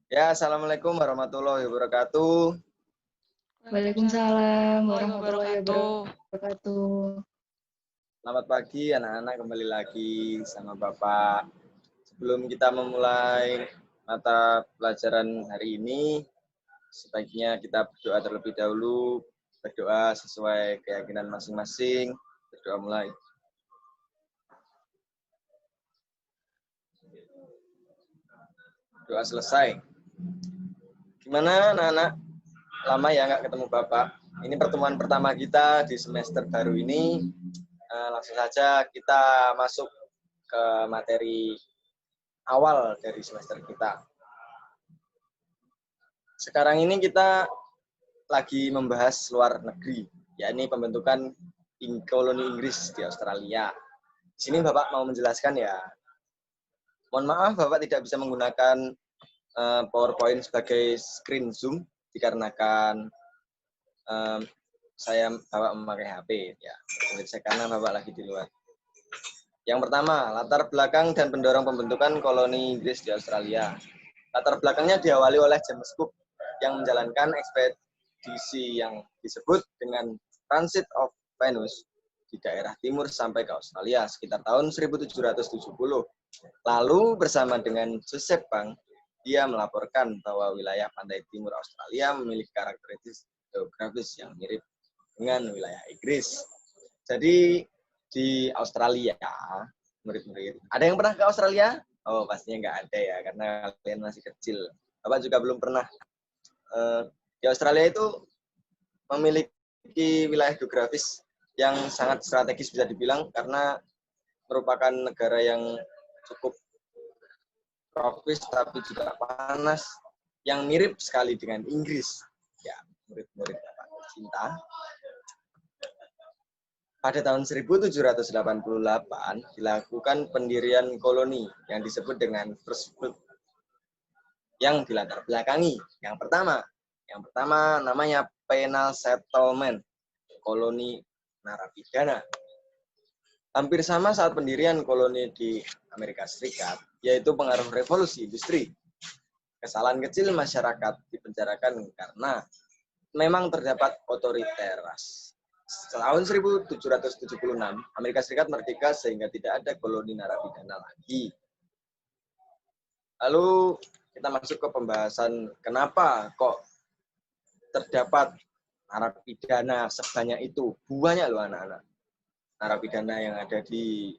Ya, assalamualaikum warahmatullahi wabarakatuh. Waalaikumsalam Warahmatullahi warahmatullahi wabarakatuh. wabarakatuh. Selamat pagi anak-anak, kembali lagi sama Bapak. Sebelum kita memulai mata pelajaran hari ini, sebaiknya kita berdoa terlebih dahulu. Berdoa sesuai keyakinan masing-masing. Berdoa mulai. Doa selesai. Gimana anak-anak? Lama ya nggak ketemu Bapak. Ini pertemuan pertama kita di semester baru ini. Langsung saja kita masuk ke materi awal dari semester kita. Sekarang ini kita lagi membahas luar negeri, yakni pembentukan koloni Inggris di Australia. Di sini Bapak mau menjelaskan ya. Mohon maaf Bapak tidak bisa menggunakan PowerPoint sebagai screen zoom dikarenakan Bapak memakai HP ya. Karena Bapak lagi di luar. Yang pertama, latar belakang dan pendorong pembentukan koloni Inggris di Australia. Latar belakangnya diawali oleh James Cook yang menjalankan ekspedisi yang disebut dengan Transit of Venus di daerah timur sampai ke Australia sekitar tahun 1770. Lalu bersama dengan Joseph Banks, dia melaporkan bahwa wilayah pantai timur Australia memiliki karakteristik geografis yang mirip dengan wilayah Inggris. Jadi di Australia, murid-murid. Ada yang pernah ke Australia? Oh, pastinya nggak ada ya, karena kalian masih kecil. Bapak juga belum pernah. Di Australia itu memiliki wilayah geografis yang sangat strategis bisa dibilang, karena merupakan negara yang cukup tropis tapi juga panas, yang mirip sekali dengan Inggris. Ya, murid-murid Bapak cinta. Pada tahun 1788 dilakukan pendirian koloni yang disebut dengan First Fruit yang dilatar belakangi. Yang pertama namanya Penal Settlement, koloni narapidana. Hampir sama saat pendirian koloni di Amerika Serikat, yaitu pengaruh revolusi industri. Kesalahan kecil masyarakat dipenjarakan karena memang terdapat otoriteras. Tahun 1776, Amerika Serikat merdeka sehingga tidak ada koloni narapidana lagi. Lalu kita masuk ke pembahasan kenapa kok terdapat narapidana sebanyak itu. Banyak loh anak-anak narapidana yang ada di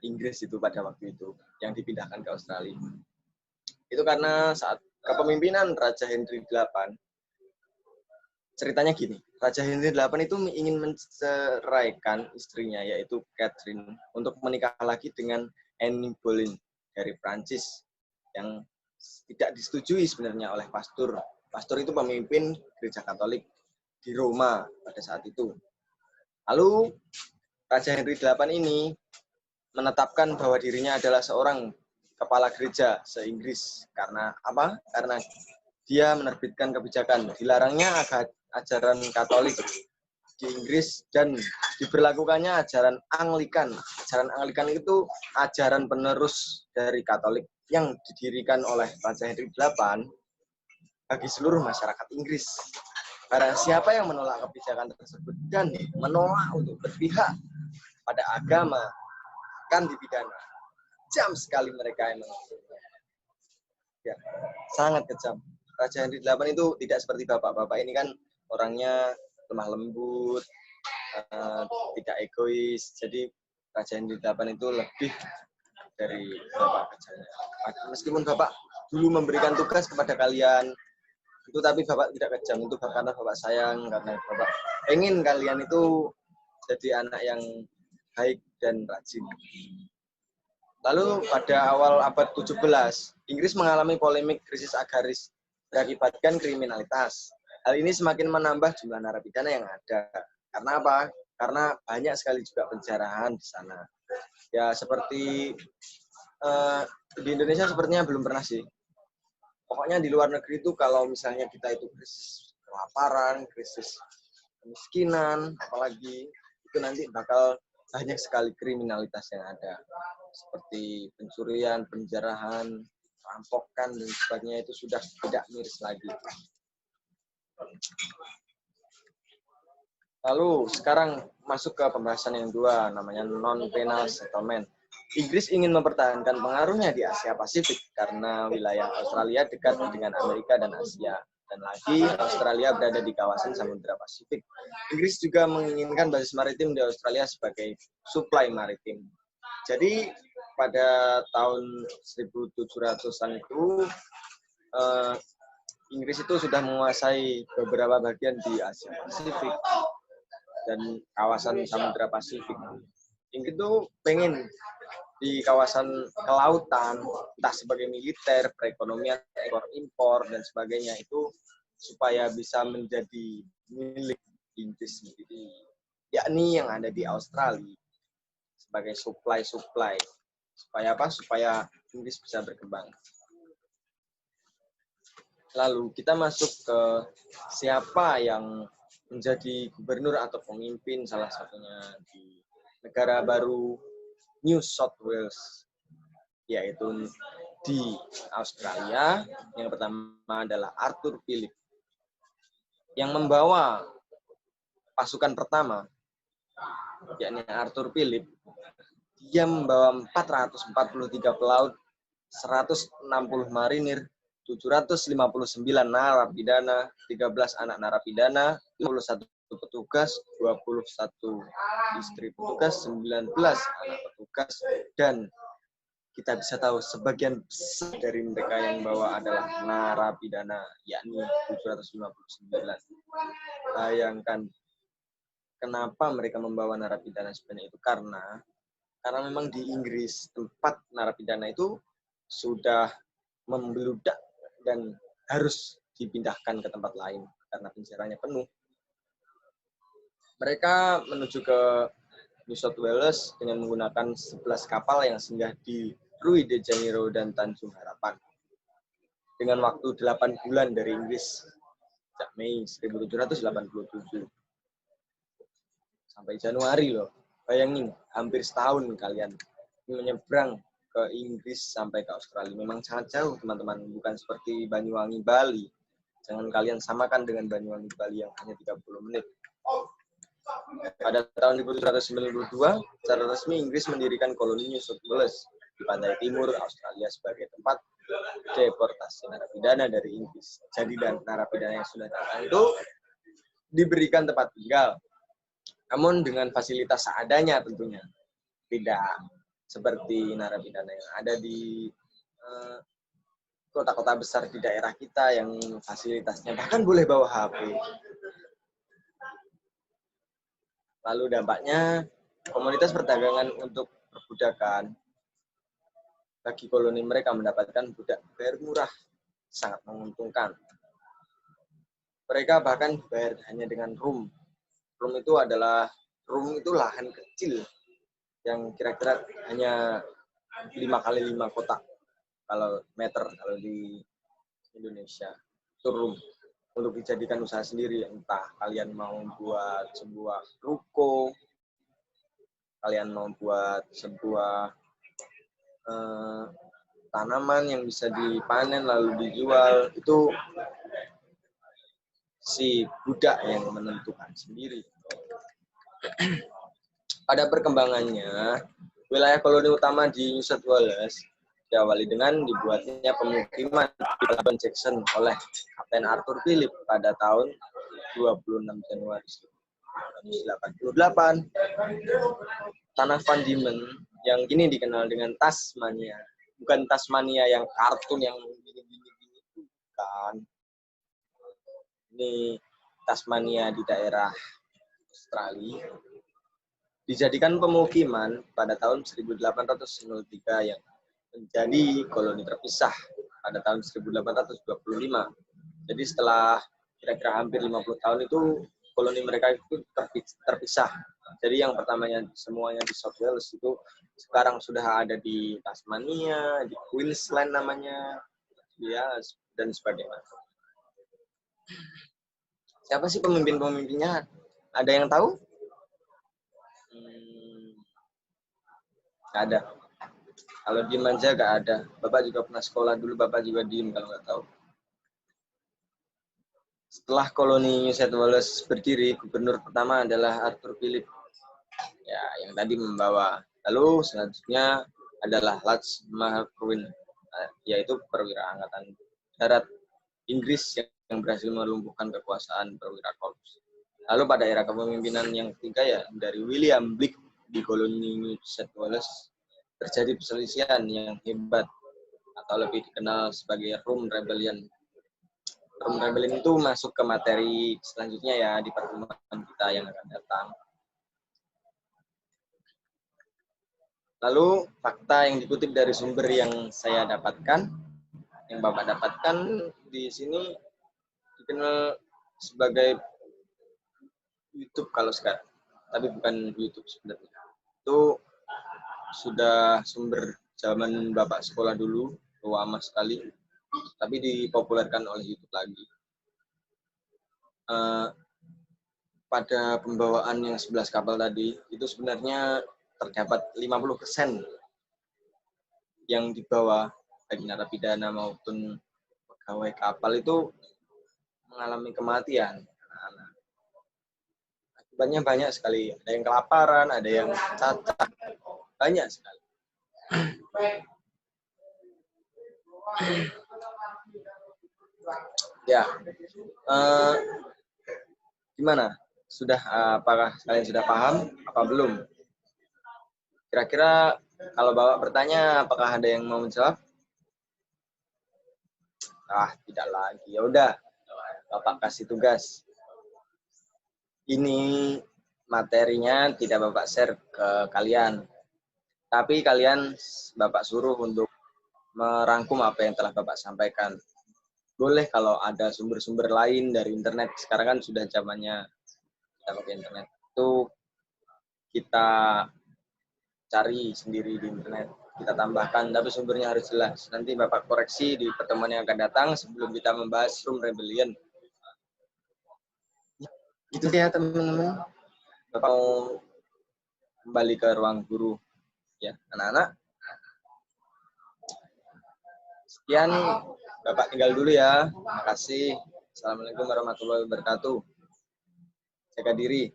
Inggris itu pada waktu itu, yang dipindahkan ke Australia. Itu karena saat kepemimpinan Raja Henry VIII, ceritanya gini, Raja Henry VIII itu ingin menceraikan istrinya, yaitu Catherine, untuk menikah lagi dengan Anne Boleyn dari Prancis, yang tidak disetujui sebenarnya oleh pastor. Pastor itu pemimpin gereja Katolik di Roma pada saat itu. Lalu Raja Henry VIII ini menetapkan bahwa dirinya adalah seorang kepala gereja se-Inggris. Karena apa? Karena dia menerbitkan kebijakan dilarangnya ajaran Katolik di Inggris dan diberlakukannya ajaran Anglikan. Ajaran Anglikan itu ajaran penerus dari Katolik yang didirikan oleh Raja Henry VIII bagi seluruh masyarakat Inggris. Barang siapa yang menolak kebijakan tersebut dan menolak untuk berpihak pada agama akan dipidana. Kejam sekali mereka emang. Ya, sangat kejam. Raja Henry VIII itu tidak seperti bapak-bapak ini kan orangnya lemah lembut, tidak egois. Jadi Raja Henry VIII itu lebih dari bapak kejamnya. Meskipun bapak dulu memberikan tugas kepada kalian, itu tapi bapak tidak kejam. Itu karena bapak sayang, karena bapak ingin kalian itu jadi anak yang baik dan rajin. Lalu pada awal abad 17, Inggris mengalami polemik krisis agraris berakibatkan kriminalitas. Hal ini semakin menambah jumlah narapidana yang ada. Karena apa? Karena banyak sekali juga penjarahan di sana. Ya seperti di Indonesia sepertinya belum pernah sih. Pokoknya di luar negeri itu kalau misalnya kita itu krisis kelaparan, krisis kemiskinan, apalagi itu nanti bakal banyak sekali kriminalitas yang ada. Seperti pencurian, penjarahan, perampokan dan sebagainya itu sudah tidak miris lagi. Lalu sekarang masuk ke pembahasan yang kedua, namanya non-penal settlement. Inggris ingin mempertahankan pengaruhnya di Asia Pasifik karena wilayah Australia dekat dengan Amerika dan Asia. Dan lagi, Australia berada di kawasan Samudra Pasifik. Inggris juga menginginkan basis maritim di Australia sebagai supply maritim. Jadi pada tahun 1700-an itu, Inggris itu sudah menguasai beberapa bagian di Asia Pasifik dan kawasan Samudra Pasifik. Inggris itu pengen di kawasan kelautan, entah sebagai militer, perekonomian, ekspor-impor, dan sebagainya itu supaya bisa menjadi milik Inggris sendiri, yakni yang ada di Australia sebagai supply. Supaya apa? Supaya Inggris bisa berkembang. Lalu kita masuk ke siapa yang menjadi gubernur atau pemimpin salah satunya di negara baru New South Wales, yaitu di Australia. Yang pertama adalah Arthur Phillip, yang membawa pasukan pertama, yakni Arthur Phillip. Dia membawa 443 pelaut, 160 marinir, 759 narapidana, 13 anak narapidana, 51 petugas, 21 istri petugas, 19 anak petugas, dan kita bisa tahu sebagian besar dari mereka yang bawa adalah narapidana, yakni 759. Bayangkan kenapa mereka membawa narapidana sebanyak itu, karena memang di Inggris tempat narapidana itu sudah membeludak dan harus dipindahkan ke tempat lain karena penjaranya penuh. Mereka menuju ke New South Wales dengan menggunakan 11 kapal yang singgah di Rio de Janeiro dan Tanjung Harapan. Dengan waktu 8 bulan dari Inggris, sejak Mei 1787 sampai Januari loh. Bayangin, hampir setahun kalian menyeberang ke Inggris sampai ke Australia. Memang sangat jauh, teman-teman. Bukan seperti Banyuwangi, Bali. Jangan kalian samakan dengan Banyuwangi, Bali yang hanya 30 menit. Pada tahun 1792, secara resmi Inggris mendirikan koloni New South Wales di pantai timur Australia sebagai tempat deportasi narapidana dari Inggris. Jadi dan narapidana yang sudah datang itu diberikan tempat tinggal, namun dengan fasilitas seadanya tentunya. Tidak seperti narapidana yang ada di kota-kota besar di daerah kita yang fasilitasnya bahkan boleh bawa HP. Lalu dampaknya, komunitas perdagangan untuk perbudakan bagi koloni mereka mendapatkan budak bayar murah, sangat menguntungkan. Mereka bahkan bayar hanya dengan rum. Rum itu lahan kecil yang kira-kira hanya 5x5 kotak kalau meter kalau di Indonesia. Itu rum untuk dijadikan usaha sendiri, entah kalian mau buat sebuah ruko, kalian mau buat sebuah tanaman yang bisa dipanen lalu dijual, itu si budak yang menentukan sendiri. Pada perkembangannya, wilayah koloni utama di New South Wales diawali dengan dibuatnya pemukiman di Pelabuhan Jackson oleh Kapten Arthur Phillip pada tahun 26 Januari 1988. Tanah Van Diemen yang kini dikenal dengan Tasmania, bukan Tasmania yang kartun yang gini-gini, bukan. Ini Tasmania di daerah Australia, dijadikan pemukiman pada tahun 1803 yang menjadi koloni terpisah pada tahun 1825. Jadi setelah kira-kira hampir 50 tahun itu koloni mereka itu terpisah. Jadi yang pertamanya semuanya di South Wales itu sekarang sudah ada di Tasmania, di Queensland namanya, ya, dan sebagainya. Siapa sih pemimpin-pemimpinnya? Ada yang tahu? Ada. Kalau diem aja nggak ada. Bapak juga pernah sekolah dulu, Bapak juga diem kalau nggak tahu. Setelah koloni New South Wales berdiri, gubernur pertama adalah Arthur Phillip, ya, yang tadi membawa. Lalu selanjutnya adalah Lance McQueen, yaitu perwira angkatan darat Inggris yang berhasil melumpuhkan kekuasaan perwira korps. Lalu pada era kepemimpinan yang ketiga ya dari William Blake di koloni New South Wales terjadi perselisihan yang hebat atau lebih dikenal sebagai Rum Rebellion. Rum Rebellion itu masuk ke materi selanjutnya ya di pertemuan kita yang akan datang. Lalu fakta yang dikutip dari sumber yang saya dapatkan, yang Bapak dapatkan di sini dikenal sebagai YouTube kalau sekarang, tapi bukan YouTube sebenarnya. Itu sudah sumber zaman Bapak sekolah dulu, lama sekali, tapi dipopulerkan oleh YouTube lagi. Pada pembawaan yang 11 kapal tadi, itu sebenarnya terdapat 50% yang dibawa, baik narapidana maupun pegawai kapal itu mengalami kematian. Akibatnya banyak sekali, ada yang kelaparan, ada yang cacat, banyak sekali. Ya, gimana? Apakah kalian sudah paham? Apa belum? Kira-kira kalau Bapak bertanya, apakah ada yang mau menjawab? Tidak lagi. Ya udah, Bapak kasih tugas. Ini materinya tidak Bapak share ke kalian, tapi kalian Bapak suruh untuk merangkum apa yang telah Bapak sampaikan. Boleh kalau ada sumber-sumber lain dari internet. Sekarang kan sudah zamannya kita pakai internet. Itu kita cari sendiri di internet. Kita tambahkan, tapi sumbernya harus jelas. Nanti Bapak koreksi di pertemuan yang akan datang sebelum kita membahas Rum Rebellion. Itu ya teman-teman. Bapak mau kembali ke ruang guru. Ya, anak-anak. Sekian, Bapak tinggal dulu ya. Terima kasih. Assalamualaikum warahmatullahi wabarakatuh. Jaga diri.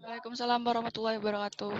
Waalaikumsalam warahmatullahi wabarakatuh.